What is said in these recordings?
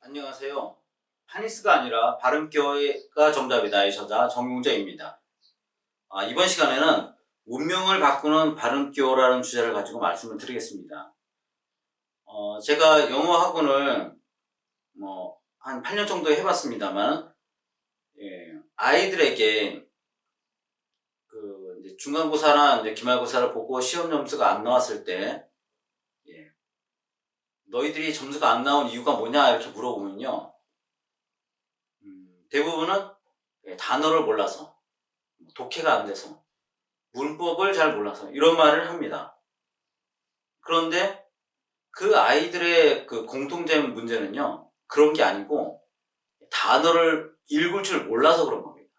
안녕하세요. 파니스가 아니라 발음교가 정답이다의 저자 정용재입니다. 이번 시간에는 운명을 바꾸는 발음교라는 주제를 가지고 말씀을 드리겠습니다. 제가 영어 학원을 한 8년 정도 해봤습니다만, 아이들에게 이제 중간고사나 이제 기말고사를 보고 시험 점수가 안 나왔을 때, 너희들이 점수가 안 나온 이유가 뭐냐 이렇게 물어보면요, 대부분은 단어를 몰라서, 독해가 안 돼서, 문법을 잘 몰라서 이런 말을 합니다. 그런데 그 아이들의 그 공통된 문제는요, 그런 게 아니고 단어를 읽을 줄 몰라서 그런 겁니다.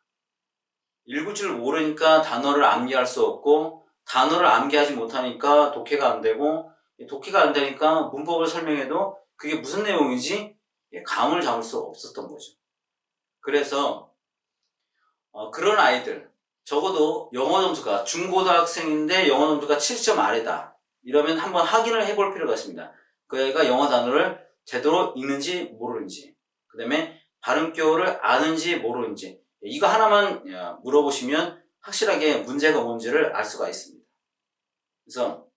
읽을 줄 모르니까 단어를 암기할 수 없고, 단어를 암기하지 못하니까 독해가 안 되고, 독해가 안 되니까 문법을 설명해도 그게 무슨 내용인지 감을 잡을 수 없었던 거죠. 그래서 그런 아이들, 적어도 영어 점수가 중고등학생인데 영어 점수가 7점 아래다, 이러면 한번 확인을 해볼 필요가 있습니다. 그 애가 영어 단어를 제대로 읽는지 모르는지, 그 다음에 발음교를 아는지 모르는지, 이거 하나만 물어보시면 확실하게 문제가 뭔지를 알 수가 있습니다. 그래서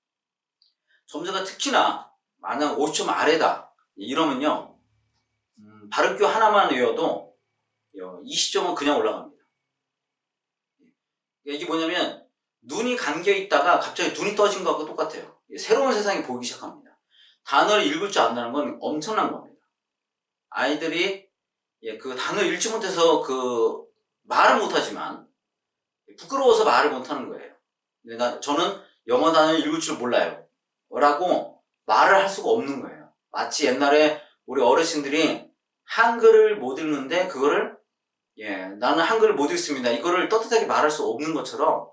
점수가 특히나 만약 5점 아래다 이러면요, 발음교 하나만 외워도 20점은 그냥 올라갑니다. 이게 뭐냐면 눈이 감겨있다가 갑자기 눈이 떠진 거하고 똑같아요. 새로운 세상이 보이기 시작합니다. 단어를 읽을 줄 안다는 건 엄청난 겁니다. 아이들이 그 단어를 읽지 못해서 말을 못하지만 부끄러워서 말을 못하는 거예요. 저는 영어 단어를 읽을 줄 몰라요 라고 말을 할 수가 없는 거예요. 마치 옛날에 우리 어르신들이 한글을 못 읽는데 그거를 나는 한글을 못 읽습니다, 이거를 떳떳하게 말할 수 없는 것처럼,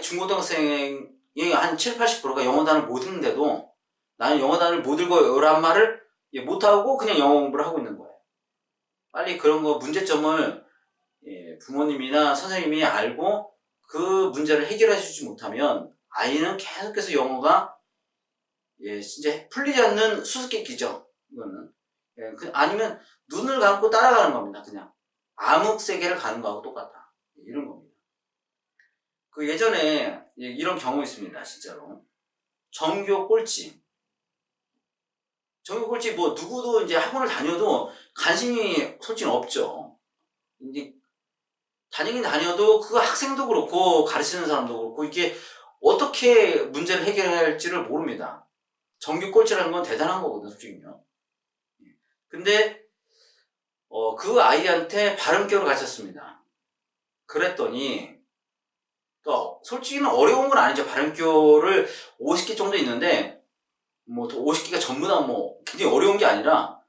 중고등학생이 한 7, 80%가 영어 단어를 못 읽는데도 나는 영어 단어를 못 읽어요 라는 말을 못하고 그냥 영어 공부를 하고 있는 거예요. 빨리 그런 거 문제점을 부모님이나 선생님이 알고 그 문제를 해결해 주지 못하면 아이는 계속해서 영어가 진짜 풀리지 않는 수수께끼죠. 이거는 아니면 눈을 감고 따라가는 겁니다. 그냥 암흑 세계를 가는 거하고 똑같다, 이런 겁니다. 그 예전에 이런 경우 있습니다. 진짜로 전교 꼴찌. 전교 꼴찌, 뭐 누구도 이제 학원을 다녀도 관심이 솔직히 없죠. 이제 다니긴 다녀도 그 학생도 그렇고 가르치는 사람도 그렇고 이게 어떻게 문제를 해결해야 할지를 모릅니다. 전교 꼴찌라는 건 대단한 거거든요, 솔직히요. 근데 그 아이한테 발음교를 가르쳤습니다. 그랬더니 솔직히는 어려운 건 아니죠. 발음교를 50개 정도 있는데 50개가 전부 다 굉장히 어려운 게 아니라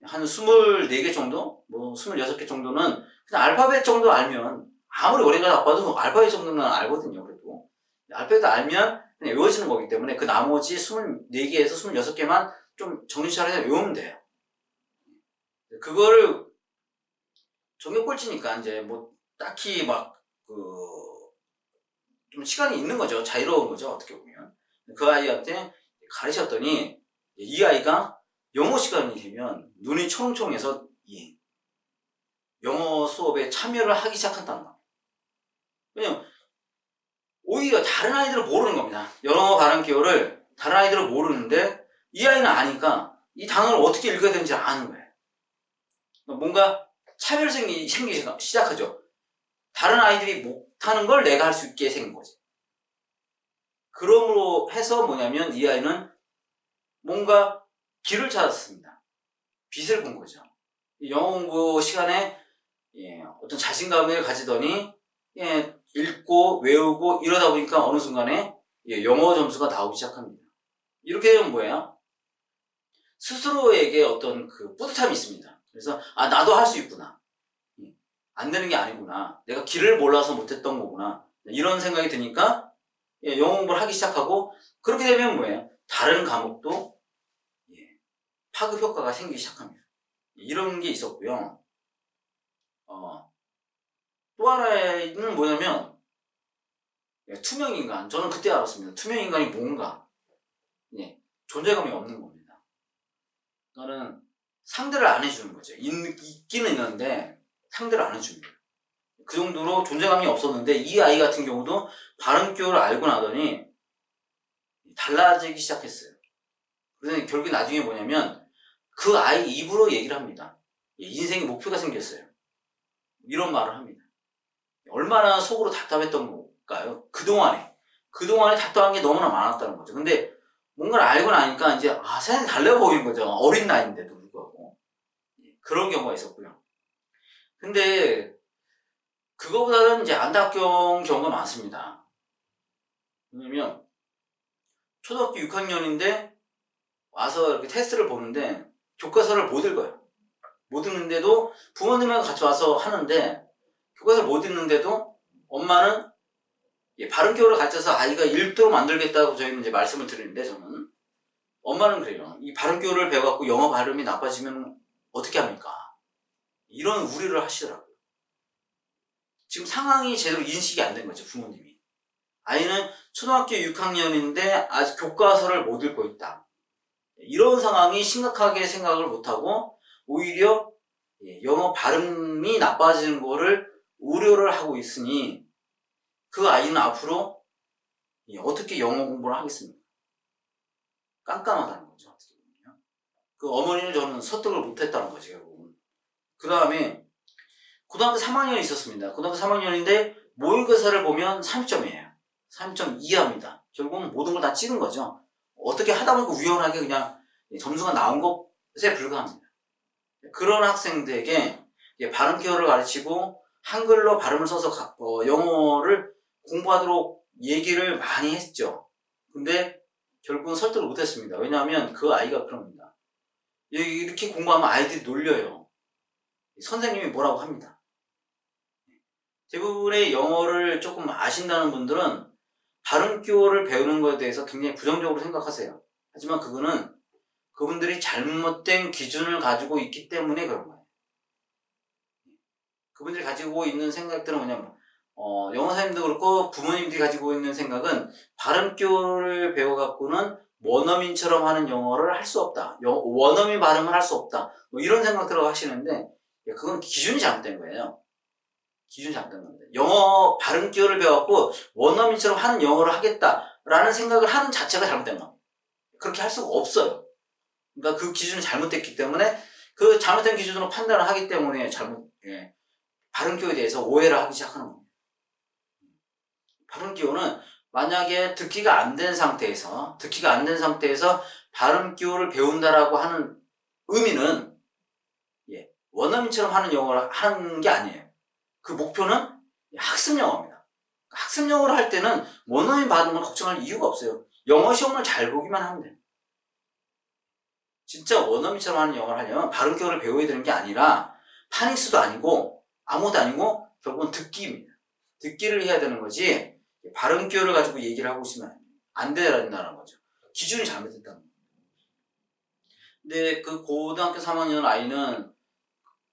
한 24개 정도? 26개 정도는 그냥 알파벳 정도 알면, 아무리 오래가지 아빠도 알파벳 정도는 알거든요, 그래도. 알파벳 알면 그냥 외워지는 거기 때문에 그 나머지 24개에서 26개만 좀 정신 차려서 외우면 돼요. 그거를 전교 꼴찌니까 이제 딱히 좀 시간이 있는 거죠. 자유로운 거죠, 어떻게 보면. 그 아이한테 가르쳤더니 이 아이가 영어 시간이 되면 눈이 초롱초롱해서 영어 수업에 참여를 하기 시작한다는 거예요. 왜냐면 오히려 다른 아이들은 모르는 겁니다. 영어 발음 기호를 다른 아이들은 모르는데 이 아이는 아니까 이 단어를 어떻게 읽어야 되는지 아는 거예요. 뭔가 차별성이 생기기 시작하죠. 다른 아이들이 못하는 걸 내가 할 수 있게 생긴 거지. 그러므로 해서 뭐냐면 이 아이는 뭔가 길을 찾았습니다. 빛을 본 거죠. 영어 공부 시간에 어떤 자신감을 가지더니 읽고 외우고 이러다 보니까 어느 순간에 영어 점수가 나오기 시작합니다. 이렇게 되면 뭐예요? 스스로에게 어떤 그 뿌듯함이 있습니다. 그래서 나도 할 수 있구나, 안 되는 게 아니구나, 내가 길을 몰라서 못했던 거구나, 이런 생각이 드니까 영어 공부를 하기 시작하고, 그렇게 되면 뭐예요? 다른 과목도 파급 효과가 생기기 시작합니다. 이런 게 있었고요. 또 하나는 뭐냐면 투명인간. 저는 그때 알았습니다. 투명인간이 뭔가. 존재감이 없는 겁니다. 그러니까는 상대를 안 해주는 거죠. 있기는 있는데 상대를 안 해줍니다. 그 정도로 존재감이 없었는데 이 아이 같은 경우도 발음교를 알고 나더니 달라지기 시작했어요. 그래서 결국에 나중에 뭐냐면 그 아이 입으로 얘기를 합니다. 인생의 목표가 생겼어요. 이런 말을 합니다. 얼마나 속으로 답답했던 걸까요? 그동안에 답답한 게 너무나 많았다는 거죠. 근데 뭔가를 알고 나니까 이제 세상이 달라 보이는 거죠. 어린 나이인데도 불구하고. 그런 경우가 있었고요. 근데 그거보다는 이제 안타까운 경우가 많습니다. 왜냐면 초등학교 6학년인데 와서 이렇게 테스트를 보는데 교과서를 못 읽어요. 못 읽는데도 부모님하고 같이 와서 하는데 교과서를 못 읽는데도 엄마는 발음교를 가르쳐서 아이가 읽도록 만들겠다고 저희는 이제 말씀을 드리는데 저는 엄마는 그래요. 이 발음교를 배워갖고 영어 발음이 나빠지면 어떻게 합니까? 이런 우려를 하시더라고요. 지금 상황이 제대로 인식이 안 된 거죠, 부모님이. 아이는 초등학교 6학년인데 아직 교과서를 못 읽고 있다. 이런 상황이 심각하게 생각을 못하고 오히려 영어 발음이 나빠지는 거를 우려를 하고 있으니 그 아이는 앞으로 어떻게 영어 공부를 하겠습니까? 깜깜하다는 거죠. 어떻게 보면. 그 어머니를 저는 설득을 못했다는 거죠, 결국은. 그 다음에 고등학교 3학년이 있었습니다. 고등학교 3학년인데 모의고사를 보면 30점이에요. 30점 이하입니다. 결국은 모든 걸 다 찍은 거죠. 어떻게 하다 보니까 우연하게 그냥 점수가 나온 것에 불과합니다. 그런 학생들에게 발음기호를 가르치고 한글로 발음을 써서 영어를 공부하도록 얘기를 많이 했죠. 근데 결국은 설득을 못했습니다. 왜냐하면 그 아이가 그럽니다. 이렇게 공부하면 아이들이 놀려요. 선생님이 뭐라고 합니다. 대부분의 영어를 조금 아신다는 분들은 발음기호를 배우는 것에 대해서 굉장히 부정적으로 생각하세요. 하지만 그거는 그분들이 잘못된 기준을 가지고 있기 때문에 그런 거예요. 그분들이 가지고 있는 생각들은 뭐냐면 영어 선생님도 그렇고 부모님들이 가지고 있는 생각은 발음교를 배워갖고는 원어민처럼 하는 영어를 할 수 없다. 원어민 발음을 할 수 없다. 뭐 이런 생각들을 하시는데 그건 기준이 잘못된 거예요. 기준이 잘못된 겁니다. 영어 발음교를 배워갖고 원어민처럼 하는 영어를 하겠다라는 생각을 하는 자체가 잘못된 겁니다. 그렇게 할 수가 없어요. 그러니까 그 기준이 잘못됐기 때문에 그 잘못된 기준으로 판단을 하기 때문에 발음교에 대해서 오해를 하기 시작하는 겁니다. 발음기호는 만약에 듣기가 안 된 상태에서 발음기호를 배운다라고 하는 의미는 원어민처럼 하는 영어를 하는 게 아니에요. 그 목표는 학습 영어입니다. 학습 영어를 할 때는 원어민 발음을 걱정할 이유가 없어요. 영어 시험을 잘 보기만 하면 돼요. 진짜 원어민처럼 하는 영어를 하려면 발음기호를 배워야 되는 게 아니라 파닉스도 아니고 아무것도 아니고 결국은 듣기입니다. 듣기를 해야 되는 거지 발음기호를 가지고 얘기를 하고 있으면 안 된다는 거죠. 기준이 잘못됐다는 거죠. 근데 그 고등학교 3학년 아이는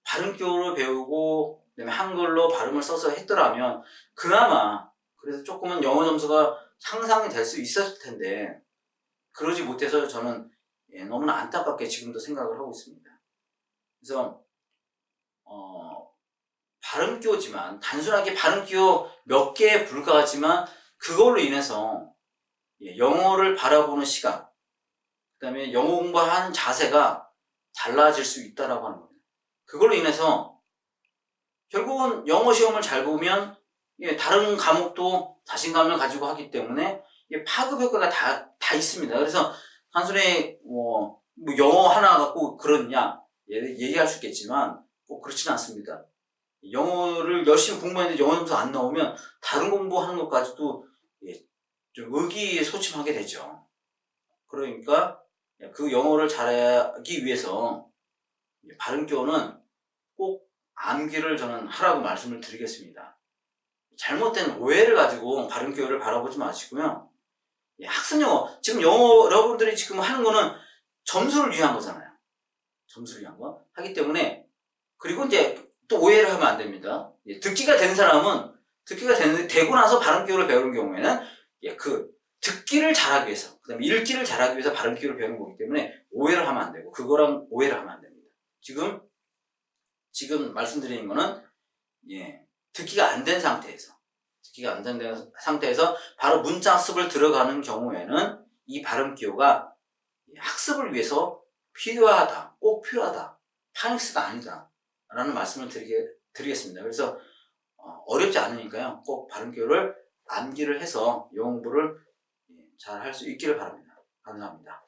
발음기호를 배우고 그다음에 한글로 발음을 써서 했더라면 그나마 그래서 조금은 영어 점수가 향상이 될 수 있었을 텐데 그러지 못해서 저는 너무나 안타깝게 지금도 생각을 하고 있습니다. 그래서 발음기호지만 단순하게 발음기호 몇 개에 불과하지만 그걸로 인해서 영어를 바라보는 시각 그 다음에 영어 공부하는 자세가 달라질 수 있다라고 하는 겁니다. 그걸로 인해서 결국은 영어 시험을 잘 보면 다른 과목도 자신감을 가지고 하기 때문에 파급 효과가 다 있습니다. 그래서 단순히 뭐 영어 하나 갖고 그러냐 얘기할 수 있겠지만 꼭 그렇지는 않습니다. 영어를 열심히 공부했는데 영어 점수 안 나오면 다른 공부하는 것까지도 좀 의기소침하게 되죠. 그러니까 그 영어를 잘하기 위해서 발음기호는 꼭 암기를 저는 하라고 말씀을 드리겠습니다. 잘못된 오해를 가지고 발음기호를 바라보지 마시고요. 학습영어, 지금 영어 여러분들이 지금 하는 거는 점수를 위한 거잖아요. 점수를 위한 거 하기 때문에 그리고 이제 또 오해를 하면 안 됩니다. 듣기가 된 사람은 되고 나서 발음기호를 배우는 경우에는 그 듣기를 잘하기 위해서 그 다음에 읽기를 잘하기 위해서 발음기호를 배우는 거기 때문에 오해를 하면 안 되고 그거랑 오해를 하면 안 됩니다. 지금 말씀드리는 거는 듣기가 안 된 상태에서 바로 문자 학습을 들어가는 경우에는 이 발음 기호가 학습을 위해서 필요하다, 꼭 필요하다, 파닉스가 아니다 라는 말씀을 드리겠습니다. 그래서 어렵지 않으니까요, 꼭 발음 기호를 암기를 해서 영어 공부를 잘 할 수 있기를 바랍니다. 감사합니다.